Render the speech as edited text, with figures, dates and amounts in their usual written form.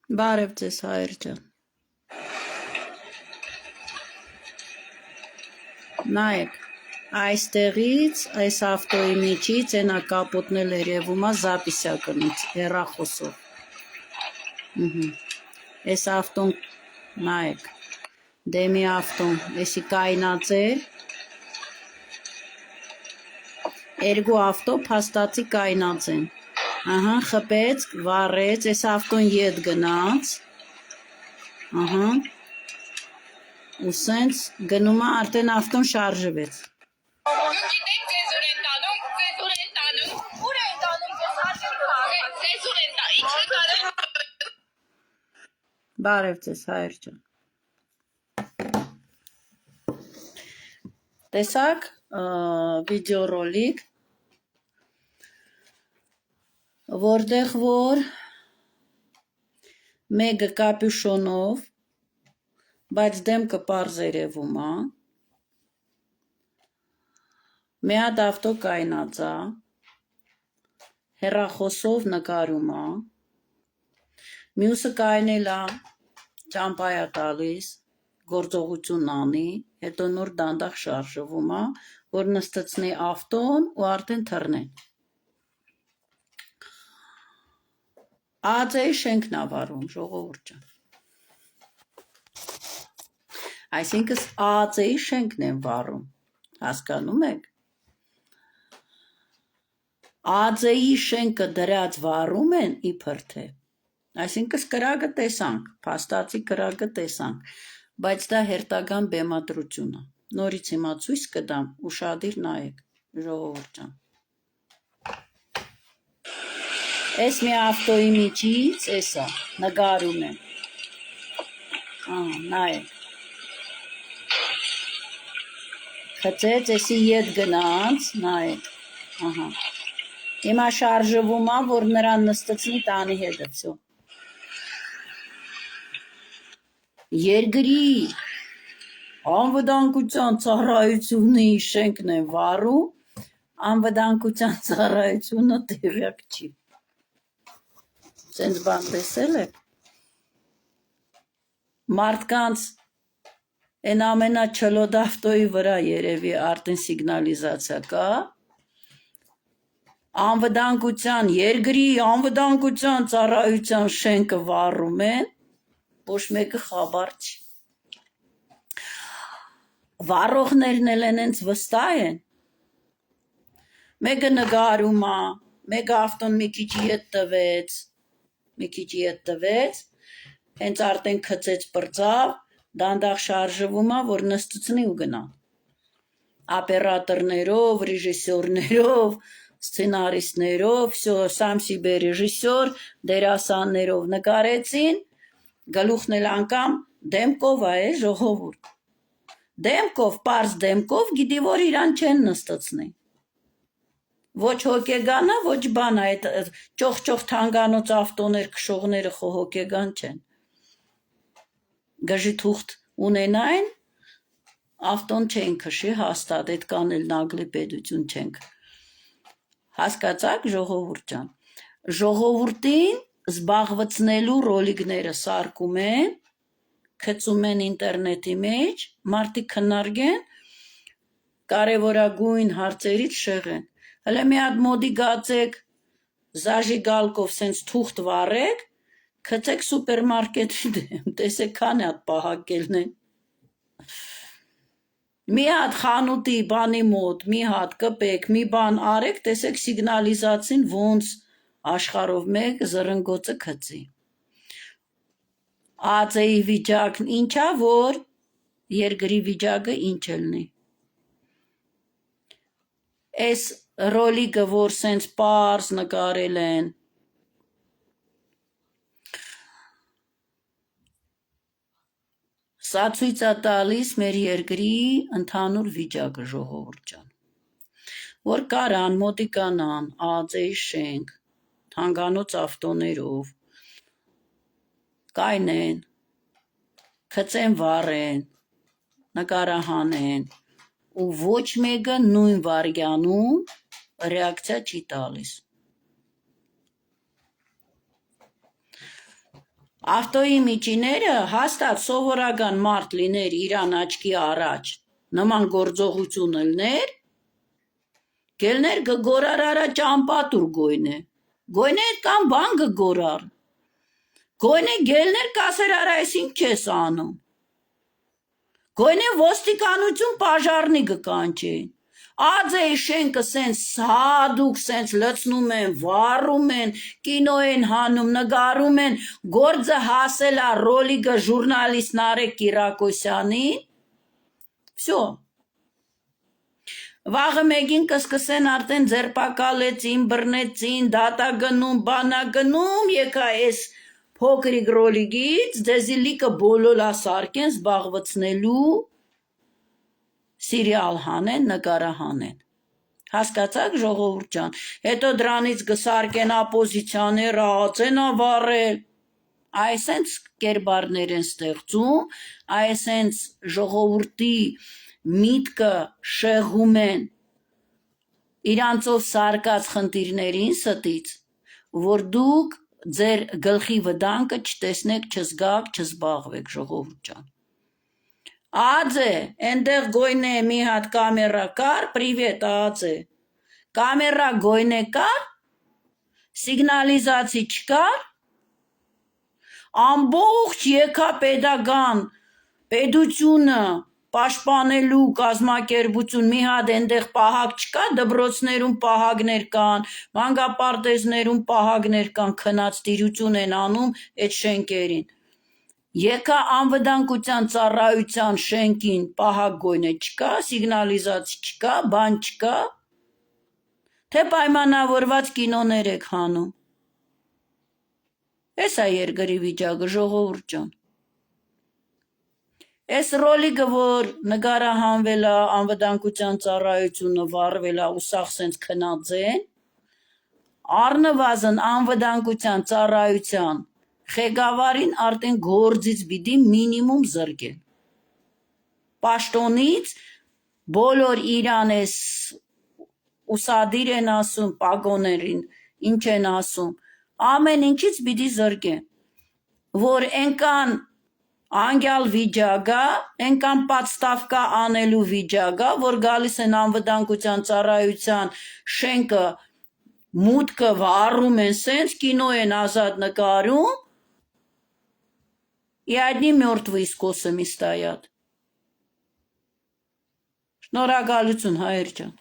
Բարև ձեզ հայր ջան։ Նայեք, այստեղից, այս ավտոյի միջից ենա կապոտնել երևումա զապիսյա կնից, հեռախոսով։ Այս ավտոն, նայեք, դեմի ավտոն, եսի կայնած է, երկու ավտո փաստացի կայնած են։ Ահա, խպեց, վառեց, այս ավտոն ետ գնաց, ու սենց գնումա արդեն ավտոն շարժվեց։ Բարև ձեզ հայր ջան։ Տեսակ վիդեորոլիկ, որտեղ որ մեկը կապյուշոնով, բայց դեմքը պարզ երևում է, մի հատ ավտո կայնած է, հեռախոսով նկարում է, մյուսը կայնել է, ճամպա է տալիս, գործողություն անի, հետո նոր դանդաղ շարժվում է, որ նստեցնի ավտոն ու արդեն թռնեն։ ԱԱԾ-ի շենքն է վարում, ժողովուրդ ջան։ Այսինքն ԱԱԾ-ի շենքն են վարում, հասկանում եք։ ԱԱԾ-ի շենքը դրած վարում են իբր թե։ Այսինքն կրակը տեսանք, փաստացի կրակը տեսանք, բայց դա հերթական բեմադրություն է։ Նորից հիմա ցույց կտամ, ուշադիր նայեք, ժողովուրդ ջան։ Այս մի ավտոյի միջից, էսա, նկարում եմ։ Նայեք։ Խծեց, էսի ետ գնաց, նայեք, հիմա շարժվում է, որ նրան նստեցնի տանի հետը, վсё։ Երկրի անվտանգության ծառայությունի շենքն են վարում, անվտանգության ծառայությունը տեղյակ չի։ Սենց բան տեսել եք։ Մարդկանց են ամենաչլոտ ավտոյի վրա երևի արդեն սիգնալիզացիա կա, անվտանգության, երկրի անվտանգության ծառայության շենքը վարում են, ոչ մեկը խաբար չի։ Վառողներն էլ հենց վստահ են։ Մեկը նկարում է, մեկը ավտոն մի քիչ ետ տվեց, հենց արդեն քծեց պրծավ, դանդաղ շարժվում է, որ նստեցնի ու գնա։ Օպերատորներով, ռեժիսորներով, սցենարիստներով, Սամսիբե ռեժիսոր, դերասաններով նկարեցին, գլուխն էլ անգամ դեմքով է, ժողովուրդ։ Դեմքով, պարզ դեմքով, գիտի որ իրան չեն նստեցնի։ Ոչ հոգեգան է, ոչ բան է, այդ ճոխ-ճոխ թանկանոց ավտոներ քշողները խո հոգեգան չեն։ Գժի թուղթ ունենային, ավտոն չեն քշի հաստատ, այդ կան էլ նագլի պետություն չենք։ Հասկացաք ժողովուրդ ջան։ Ժողովուրդին զբաղվեցնելու ռոլիկները սարքում են, գցում են ինտերնետի մեջ, մարդիկ քննարկեն, կարևորագույն հարցերից շեղեն։ Հələ մի հատ մոդի գացեք, զաժիգալկով սենց թուղթ վառեք, գցեք սուպերմարկետի դեմ, տեսեք քանի հատ պահակելն են։ Մի հատ խանութի բանի մոտ, մի հատ կպեք, մի բան արեք, տեսեք սիգնալիզացին ոնց աշխարհով մեկ զրնգոցը գցի։ ԱԱԾ-ի վիճակն ինչա, որ երկրի վիճակը ինչ ելնի։ Այս ռոլիկը, որ սենց պարզ նկարել են, սա ցույց է տալիս մեր երկրի ընդհանուր վիճակը, ժողովուրդ ջան։ Որ կարան մոտիկանան ԱԱԾ-ի շենք, թանկանոց ավտոներով, կայնեն, գցեն վառեն, նկարահանեն, ու ոչ մեկը նույն վայրկյանում ռեակցիա չի տալիս։ Ավտոյի միջիները հաստատ սովորական մարդ լիներ իրան աչքի առաջ, նման գործողություն ելներ, գելներ գգորար արա ճամպատուր գոյնե, գոյնե կամ բան գգորար, գոյնե գելներ կասեր արա ես ինչ չես անում, գոյնե ոստիկանություն պաժարնի գկանչեին, Adzեի շենքը սենց սադուկ սենց լցնում են, վառում են, կինո են հանում, նգարում են, գործը հասել է ռոլիգը ժուրնալիստ Նարեկ Կիրակոսյանին, վсё, վաղը մեկին կսկսեն արդեն ձերպակալեցին, բռնեցին, դատա գնում, բանա գնում, եկա ես փոքրիկ ռոլիգից, ձեզի լիքը բոլոլա սարքեն զբաղվցնելու սիրիալ հանեն, նկարահանեն, հասկացաք ժողովուրդ ջան, հետո դրանից գսարկեն ապոզիցիաները, ածեն ավառել, այսենց կերպարներ են ստեղծում, այսենց ժողովրդի միտքը շեղում են իրանցով սարկած խնդիրներին ստից, որ դուք ձեր գլխի վտանգը չտեսնեք, չզգաք, չզբաղվեք ժողովուրդ ջան Adzե, այնտեղ գոյնե մի հատ կամերա կար, պրիվետ adzե, կամերա գոյնե կար, սիգնալիզացի չկար, ամբողջ եկա պետական, պետությունը պաշտպանելու կազմակերպություն մի հատ այնտեղ պահակ չկա, դպրոցներում պահակներ կան, մանկապարտեզներում պահակներ կան, քնած տիրություն են անում այդ շենքերին Եկա անվտանգության ծառայության շենքին պահակ գոյնե չկա, սիգնալիզացի չկա, բան չկա, թե պայմանավորված կինոներ եք հանում։ Էս է երկրի վիճակը ժողովուրդ ջան։ Էս ռոլիկը, որ նկարահանվել է անվտանգության ծառայությունը վառվել է ու սաղ սենց քնած են, առնվազն անվտանգության ծառայության ղեկավարին արդեն գործից պիտի մինիմում զրկեն։ Պաշտոնից բոլոր իրան էս ուսադիր են ասում, պագոներին, ինչ են ասում, ամեն ինչից պիտի զրկեն, որ ենքան անգյալ վիճակա, ենքան պատստավկա անելու վիճակա, որ գալիս են անվտանգության ծառայության շենքը մուտքը վառում են սենց, կինո են ազատ նկարում, и одни мертвые с косами стоят. Շնորհակալություն հայեր ջան։